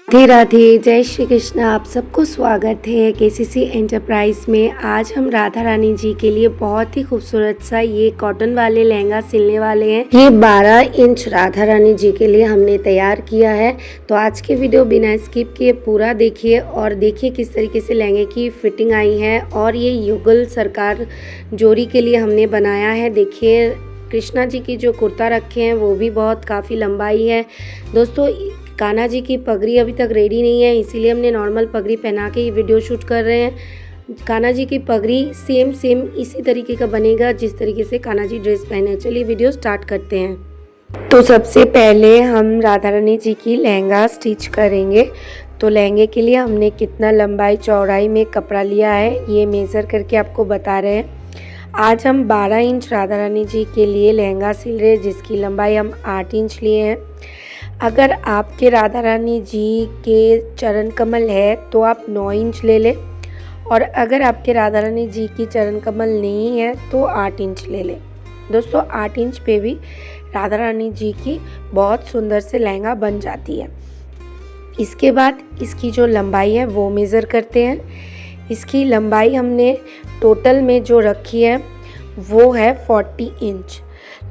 राधे राधे, जय श्री कृष्ण। आप सबको स्वागत है केसीसी एंटरप्राइज में। आज हम राधा रानी जी के लिए बहुत ही खूबसूरत सा ये कॉटन वाले लहंगा सिलने वाले हैं। ये 12 इंच राधा रानी जी के लिए हमने तैयार किया है। तो आज के वीडियो बिना स्किप किए पूरा देखिए और देखिए किस तरीके से लहंगे की फिटिंग आई है। और ये युगल सरकार जोड़ी के लिए हमने बनाया है। देखिए कृष्णा जी की जो कुर्ता रखे हैं वो भी बहुत काफ़ी लंबाई है। दोस्तों कान्हा जी की पगड़ी अभी तक रेडी नहीं है, इसीलिए हमने नॉर्मल पगड़ी पहना के ये वीडियो शूट कर रहे हैं। कान्हा जी की पगड़ी सेम इसी तरीके का बनेगा जिस तरीके से कान्हा जी ड्रेस पहने। चलिए वीडियो स्टार्ट करते हैं। तो सबसे पहले हम राधा रानी जी की लहंगा स्टिच करेंगे। तो लहंगे के लिए हमने कितना लंबाई चौड़ाई में कपड़ा लिया है ये मेज़र करके आपको बता रहे हैं। आज हम 12 इंच राधा रानी जी के लिए लहंगा सिल रहे हैं, जिसकी लंबाई हम 8 इंच लिए हैं। अगर आपके राधा रानी जी के चरण कमल है तो आप 9 इंच ले लें, और अगर आपके राधा रानी जी की चरण कमल नहीं है तो 8 इंच ले लें। दोस्तों 8 इंच पे भी राधा रानी जी की बहुत सुंदर से लहंगा बन जाती है। इसके बाद इसकी जो लंबाई है वो मेज़र करते हैं। इसकी लंबाई हमने टोटल में जो रखी है वो है 40 इंच।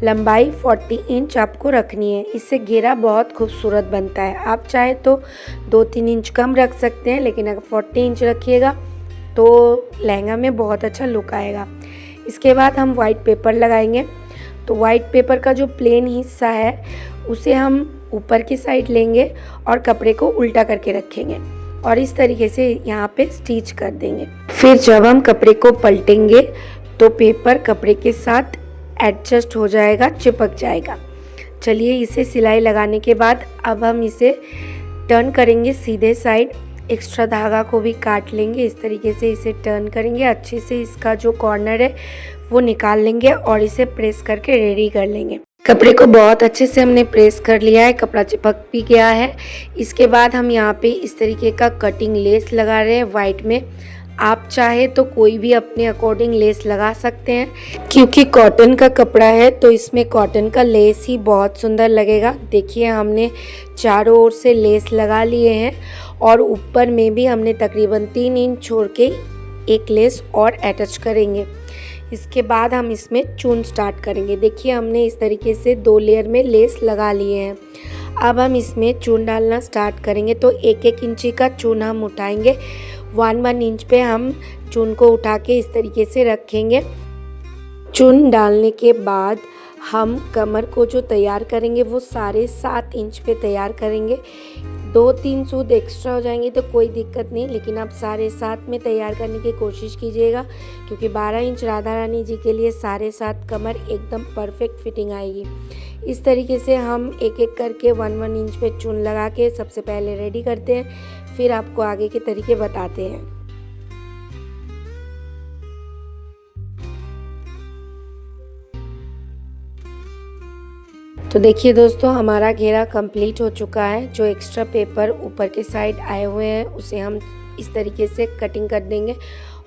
लंबाई 40 इंच आपको रखनी है। इससे घेरा बहुत खूबसूरत बनता है। आप चाहे तो 2-3 इंच कम रख सकते हैं, लेकिन अगर 40 इंच रखिएगा तो लहंगा में बहुत अच्छा लुक आएगा। इसके बाद हम वाइट पेपर लगाएंगे। तो वाइट पेपर का जो प्लेन हिस्सा है उसे हम ऊपर की साइड लेंगे और कपड़े को उल्टा करके रखेंगे और इस तरीके से यहाँ पे स्टिच कर देंगे। फिर जब हम कपड़े को पलटेंगे तो पेपर कपड़े के साथ एडजस्ट हो जाएगा, चिपक जाएगा। चलिए इसे सिलाई लगाने के बाद अब हम इसे टर्न करेंगे सीधे साइड। एक्स्ट्रा धागा को भी काट लेंगे। इस तरीके से इसे टर्न करेंगे। अच्छे से इसका जो कॉर्नर है वो निकाल लेंगे और इसे प्रेस करके रेडी कर लेंगे। कपड़े को बहुत अच्छे से हमने प्रेस कर लिया है, कपड़ा चिपक भी गया है। इसके बाद हम यहाँ पे इस तरीके का कटिंग लेस लगा रहे हैं वाइट में। आप चाहे तो कोई भी अपने अकॉर्डिंग लेस लगा सकते हैं, क्योंकि कॉटन का कपड़ा है तो इसमें कॉटन का लेस ही बहुत सुंदर लगेगा। देखिए हमने चारों ओर से लेस लगा लिए हैं और ऊपर में भी हमने तकरीबन 3 इंच छोड़ के एक लेस और अटैच करेंगे। इसके बाद हम इसमें चून स्टार्ट करेंगे। देखिए हमने इस तरीके से 2 लेयर में लेस लगा लिए हैं। अब हम इसमें चून डालना स्टार्ट करेंगे। तो 1-1 इंची का चून हम उठाएंगे। 1-1 इंच पे हम चून को उठा के इस तरीके से रखेंगे। चून डालने के बाद हम कमर को जो तैयार करेंगे वो 7.5 इंच पे तैयार करेंगे। 2-3 सूद एक्स्ट्रा हो जाएंगे तो कोई दिक्कत नहीं, लेकिन आप 7.5 में तैयार करने की कोशिश कीजिएगा, क्योंकि 12 इंच राधा रानी जी के लिए 7.5 कमर एकदम परफेक्ट फिटिंग आएगी। इस तरीके से हम एक एक करके 1-1 इंच पे चून लगा के सबसे पहले रेडी करते हैं, फिर आपको आगे के तरीके बताते हैं। तो देखिए दोस्तों हमारा घेरा कंप्लीट हो चुका है। जो एक्स्ट्रा पेपर ऊपर के साइड आए हुए हैं उसे हम इस तरीके से कटिंग कर देंगे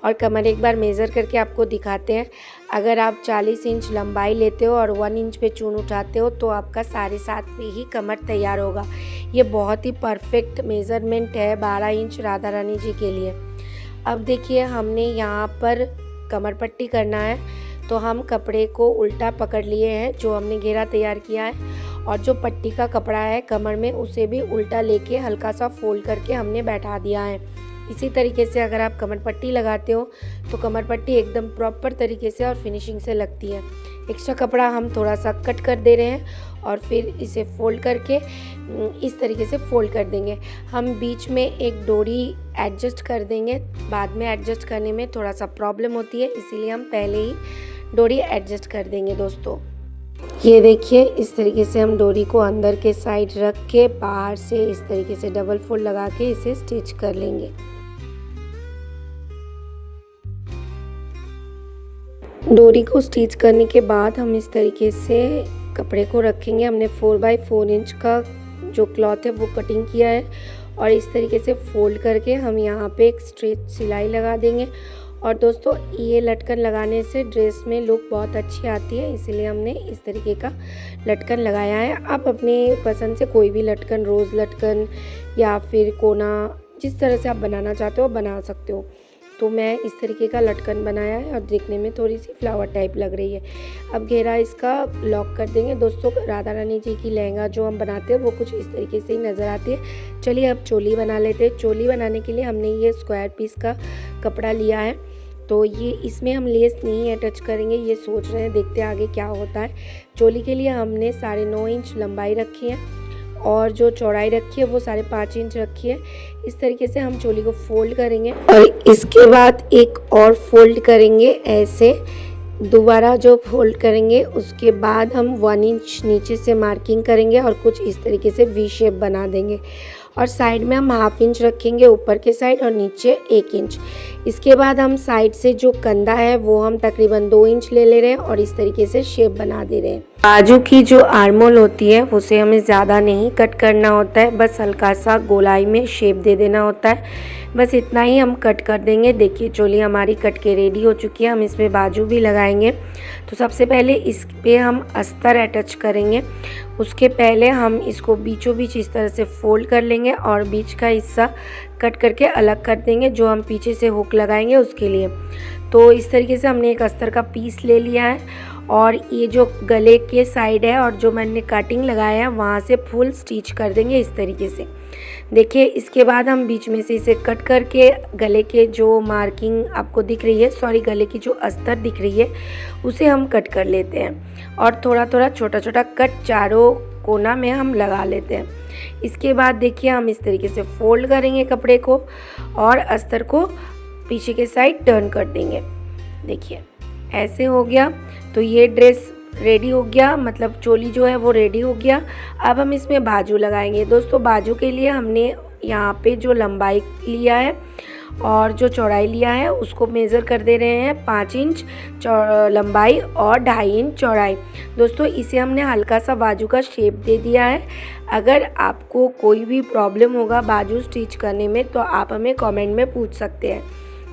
और कमर एक बार मेज़र करके आपको दिखाते हैं। अगर आप 40 इंच लंबाई लेते हो और 1 इंच पे चून उठाते हो तो आपका 7.5 पे ही कमर तैयार होगा। ये बहुत ही परफेक्ट मेज़रमेंट है 12 इंच राधा रानी जी के लिए। अब देखिए हमने यहाँ पर कमर पट्टी करना है, तो हम कपड़े को उल्टा पकड़ लिए हैं जो हमने घेरा तैयार किया है, और जो पट्टी का कपड़ा है कमर में उसे भी उल्टा लेके हल्का सा फोल्ड करके हमने बैठा दिया है। इसी तरीके से अगर आप कमर पट्टी लगाते हो तो कमर पट्टी एकदम प्रॉपर तरीके से और फिनिशिंग से लगती है। एक्स्ट्रा कपड़ा हम थोड़ा सा कट कर दे रहे हैं और फिर इसे फोल्ड करके इस तरीके से फोल्ड कर देंगे। हम बीच में एक डोरी एडजस्ट कर देंगे। बाद में एडजस्ट करने में थोड़ा सा प्रॉब्लम होती है, इसीलिए हम पहले ही डोरी एडजस्ट कर देंगे। दोस्तों ये देखिए इस तरीके से हम डोरी को अंदर के साइड रख के बाहर से इस तरीके से डबल फोल्ड लगा के इसे स्टिच कर लेंगे। डोरी को स्टिच करने के बाद हम इस तरीके से कपड़े को रखेंगे। हमने 4x4 इंच का जो क्लॉथ है वो कटिंग किया है और इस तरीके से फोल्ड करके हम यहाँ पे एक स्ट्रेट सिलाई लगा देंगे। और दोस्तों ये लटकन लगाने से ड्रेस में लुक बहुत अच्छी आती है, इसीलिए हमने इस तरीके का लटकन लगाया है। आप अपनी पसंद से कोई भी लटकन, रोज़ लटकन या फिर कोना, जिस तरह से आप बनाना चाहते हो बना सकते हो। तो मैं इस तरीके का लटकन बनाया है और देखने में थोड़ी सी फ्लावर टाइप लग रही है। अब घेरा इसका लॉक कर देंगे। दोस्तों राधा रानी जी की लहंगा जो हम बनाते हैं वो कुछ इस तरीके से ही नज़र आती है। चलिए अब चोली बना लेते हैं। चोली बनाने के लिए हमने ये स्क्वायर पीस का कपड़ा लिया है, तो ये इसमें हम लेस नहीं अटैच करेंगे, ये सोच रहे हैं, देखते हैं आगे क्या होता है। चोली के लिए हमने 9.5 इंच लंबाई रखी है और जो चौड़ाई रखी है वो 5.5 इंच रखी है। इस तरीके से हम चोली को फोल्ड करेंगे और इसके बाद एक और फोल्ड करेंगे ऐसे। दोबारा जो फोल्ड करेंगे उसके बाद हम 1 इंच नीचे से मार्किंग करेंगे और कुछ इस तरीके से वी शेप बना देंगे। और साइड में हम 1/2 इंच रखेंगे ऊपर के साइड और नीचे 1 इंच। इसके बाद हम साइड से जो कंधा है वो हम तकरीबन 2 इंच ले रहे हैं और इस तरीके से शेप बना दे रहे हैं। बाजू की जो आर्मोल होती है उसे हमें ज़्यादा नहीं कट करना होता है, बस हल्का सा गोलाई में शेप दे देना होता है। बस इतना ही हम कट कर देंगे। देखिए चोली हमारी कट के रेडी हो चुकी है। हम इसमें बाजू भी लगाएंगे। तो सबसे पहले इस पे हम अस्तर अटैच करेंगे। उसके पहले हम इसको बीचों बीच इस तरह से फोल्ड कर लेंगे और बीच का हिस्सा कट करके अलग कर देंगे, जो हम पीछे से हुक लगाएंगे उसके लिए। तो इस तरीके से हमने एक अस्तर का पीस ले लिया है और ये जो गले के साइड है और जो मैंने कटिंग लगाया है वहाँ से फुल स्टिच कर देंगे इस तरीके से। देखिए इसके बाद हम बीच में से इसे कट करके गले के जो मार्किंग आपको दिख रही है, सॉरी गले की जो अस्तर दिख रही है उसे हम कट कर लेते हैं और थोड़ा थोड़ा छोटा छोटा कट चारों कोना में हम लगा लेते हैं। इसके बाद देखिए हम इस तरीके से फोल्ड करेंगे कपड़े को और अस्तर को पीछे के साइड टर्न कर देंगे। देखिए ऐसे हो गया। तो ये ड्रेस रेडी हो गया, मतलब चोली जो है वो रेडी हो गया। अब हम इसमें बाजू लगाएंगे। दोस्तों बाजू के लिए हमने यहाँ पे जो लंबाई लिया है और जो चौड़ाई लिया है उसको मेज़र कर दे रहे हैं 5 इंच लंबाई और 2.5 इंच चौड़ाई। दोस्तों इसे हमने हल्का सा बाजू का शेप दे दिया है। अगर आपको कोई भी प्रॉब्लम होगा बाजू स्टिच करने में तो आप हमें कमेंट में पूछ सकते हैं।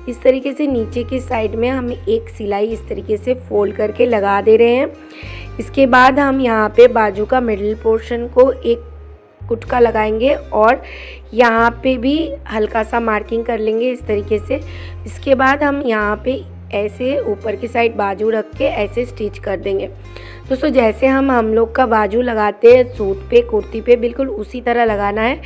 इस तरीके से नीचे की साइड में हम एक सिलाई इस तरीके से फोल्ड करके लगा दे रहे हैं। इसके बाद हम यहाँ पे बाजू का मिडिल पोर्शन को एक कुटका लगाएंगे और यहाँ पे भी हल्का सा मार्किंग कर लेंगे इस तरीके से। इसके बाद हम यहाँ पे ऐसे ऊपर की साइड बाजू रख के ऐसे स्टिच कर देंगे। दोस्तों जैसे हम लोग का बाजू लगाते हैं सूट पे कुर्ती पे बिल्कुल उसी तरह लगाना है,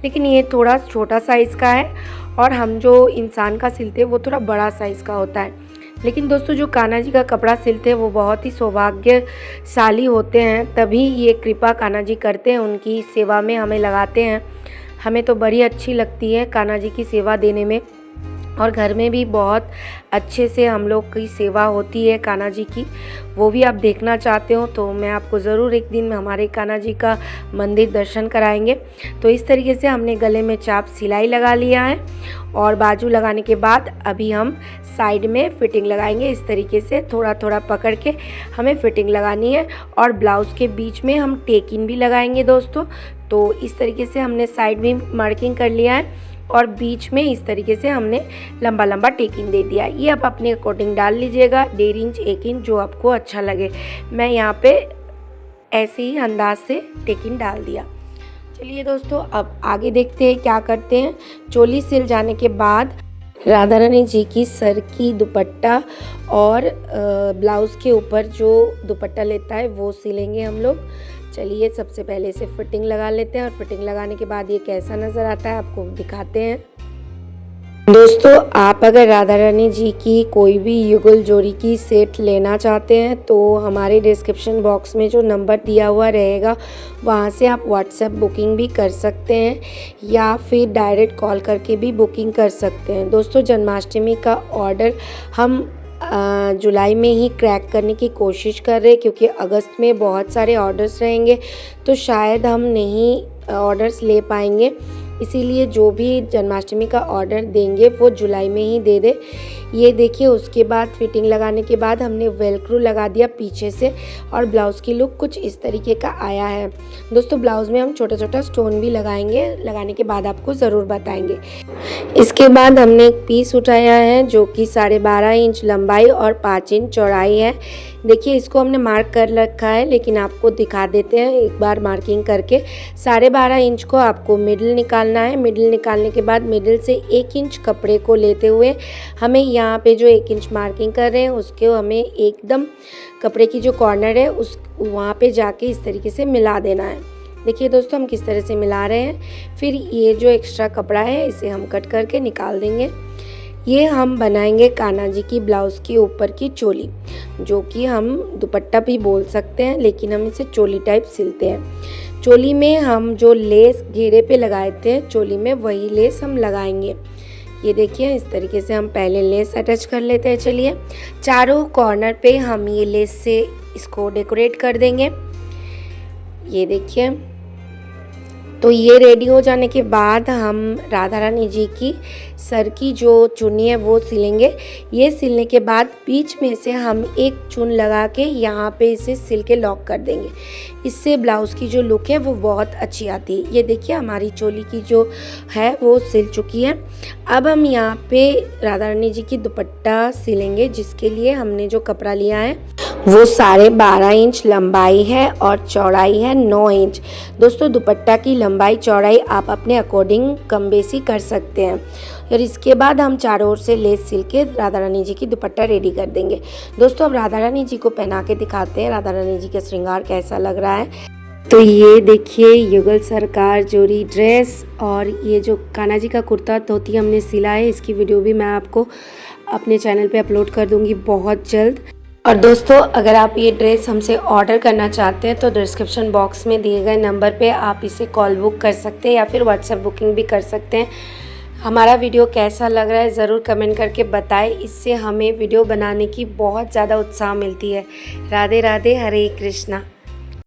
लेकिन ये थोड़ा छोटा साइज़ का है और हम जो इंसान का सिलते हैं वो थोड़ा बड़ा साइज़ का होता है। लेकिन दोस्तों जो कान्हा जी का कपड़ा सिलते हैं वो बहुत ही सौभाग्यशाली होते हैं, तभी ये कृपा कान्हा जी करते हैं, उनकी सेवा में हमें लगाते हैं। हमें तो बड़ी अच्छी लगती है कान्हा जी की सेवा देने में और घर में भी बहुत अच्छे से हम लोग की सेवा होती है कान्हा जी की। वो भी आप देखना चाहते हो तो मैं आपको ज़रूर एक दिन हमारे कान्हा जी का मंदिर दर्शन कराएंगे। तो इस तरीके से हमने गले में चाप सिलाई लगा लिया है और बाजू लगाने के बाद अभी हम साइड में फिटिंग लगाएंगे। इस तरीके से थोड़ा थोड़ा पकड़ के हमें फिटिंग लगानी है और ब्लाउज़ के बीच में हम टेक इन भी लगाएंगे दोस्तों। तो इस तरीके से हमने साइड भी मार्किंग कर लिया है और बीच में इस तरीके से हमने लंबा लंबा टेकिंग दे दिया। ये आप अपने अकॉर्डिंग डाल लीजिएगा, 1.5 इंच 1 इंच जो आपको अच्छा लगे। मैं यहाँ पे ऐसे ही अंदाज से टेकिंग डाल दिया। चलिए दोस्तों अब आगे देखते हैं क्या करते हैं। चोली सिल जाने के बाद राधा रानी जी की सर की दुपट्टा और ब्लाउज़ के ऊपर जो दुपट्टा लेता है वो सिलेंगे हम लोग। चलिए सबसे पहले इसे फिटिंग लगा लेते हैं और फिटिंग लगाने के बाद ये कैसा नज़र आता है आपको दिखाते हैं। दोस्तों आप अगर राधा रानी जी की कोई भी युगल जोड़ी की सेट लेना चाहते हैं तो हमारे डिस्क्रिप्शन बॉक्स में जो नंबर दिया हुआ रहेगा वहाँ से आप व्हाट्सएप बुकिंग भी कर सकते हैं या फिर डायरेक्ट कॉल करके भी बुकिंग कर सकते हैं। दोस्तों जन्माष्टमी का ऑर्डर हम जुलाई में ही क्रैक करने की कोशिश कर रहे हैं, क्योंकि अगस्त में बहुत सारे ऑर्डर्स रहेंगे तो शायद हम नहीं ऑर्डर्स ले पाएंगे। इसीलिए जो भी जन्माष्टमी का ऑर्डर देंगे वो जुलाई में ही दे दे। ये देखिए, उसके बाद फिटिंग लगाने के बाद हमने वेलक्रो लगा दिया पीछे से और ब्लाउज़ की लुक कुछ इस तरीके का आया है। दोस्तों ब्लाउज़ में हम छोटा छोटा स्टोन भी लगाएंगे, लगाने के बाद आपको ज़रूर बताएंगे। इसके बाद हमने एक पीस उठाया है जो कि 12.5 इंच लंबाई और 5 इंच चौड़ाई है। देखिए, इसको हमने मार्क कर रखा है, लेकिन आपको दिखा देते हैं एक बार मार्किंग करके। 12.5 इंच को आपको मिडिल निकालना है। मिडिल निकालने के बाद मिडिल से 1 इंच कपड़े को लेते हुए हमें यहाँ पे जो 1 इंच मार्किंग कर रहे हैं उसको हमें एकदम कपड़े की जो कॉर्नर है उस वहाँ पे जाके इस तरीके से मिला देना है। देखिए दोस्तों, हम किस तरह से मिला रहे हैं। फिर ये जो एक्स्ट्रा कपड़ा है इसे हम कट करके निकाल देंगे। ये हम बनाएंगे कान्हा जी की ब्लाउज़ की ऊपर की चोली, जो कि हम दुपट्टा भी बोल सकते हैं, लेकिन हम इसे चोली टाइप सिलते हैं। चोली में हम जो लेस घेरे पे लगाए थे चोली में, वही लेस हम लगाएंगे। ये देखिए, इस तरीके से हम पहले लेस अटैच कर लेते हैं। चलिए, चारों कॉर्नर पे हम ये लेस से इसको डेकोरेट कर देंगे। ये देखिए, तो ये रेडी हो जाने के बाद हम राधा रानी जी की सर की जो चुन्नी है वो सिलेंगे। ये सिलने के बाद बीच में से हम एक चुन लगा के यहाँ पे इसे सिल के लॉक कर देंगे। इससे ब्लाउज़ की जो लुक है वो बहुत अच्छी आती है। ये देखिए, हमारी चोली की जो है वो सिल चुकी है। अब हम यहाँ पे राधा रानी जी की दुपट्टा सिलेंगे, जिसके लिए हमने जो कपड़ा लिया है वो 12.5 इंच लंबाई है और चौड़ाई है 9 इंच। दोस्तों, दुपट्टा की लंबाई चौड़ाई आप अपने अकॉर्डिंग कम बेसी कर सकते हैं। और इसके बाद हम चारों ओर से लेस सिल के राधा रानी जी की दुपट्टा रेडी कर देंगे। दोस्तों, अब राधा रानी जी को पहना के दिखाते हैं राधा रानी जी का श्रृंगार कैसा लग रहा है। तो ये देखिए, युगल सरकार जोड़ी ड्रेस और ये जो कान्हा जी का कुर्ता धोती हमने सिला है, इसकी वीडियो भी मैं आपको अपने चैनल पे अपलोड कर दूंगी बहुत जल्द। और दोस्तों, अगर आप ये ड्रेस हमसे ऑर्डर करना चाहते हैं तो डिस्क्रिप्शन बॉक्स में दिए गए नंबर पे आप इसे कॉल बुक कर सकते हैं या फिर व्हाट्सएप बुकिंग भी कर सकते हैं। हमारा वीडियो कैसा लग रहा है ज़रूर कमेंट करके बताएं। इससे हमें वीडियो बनाने की बहुत ज़्यादा उत्साह मिलती है। राधे राधे, हरे कृष्णा।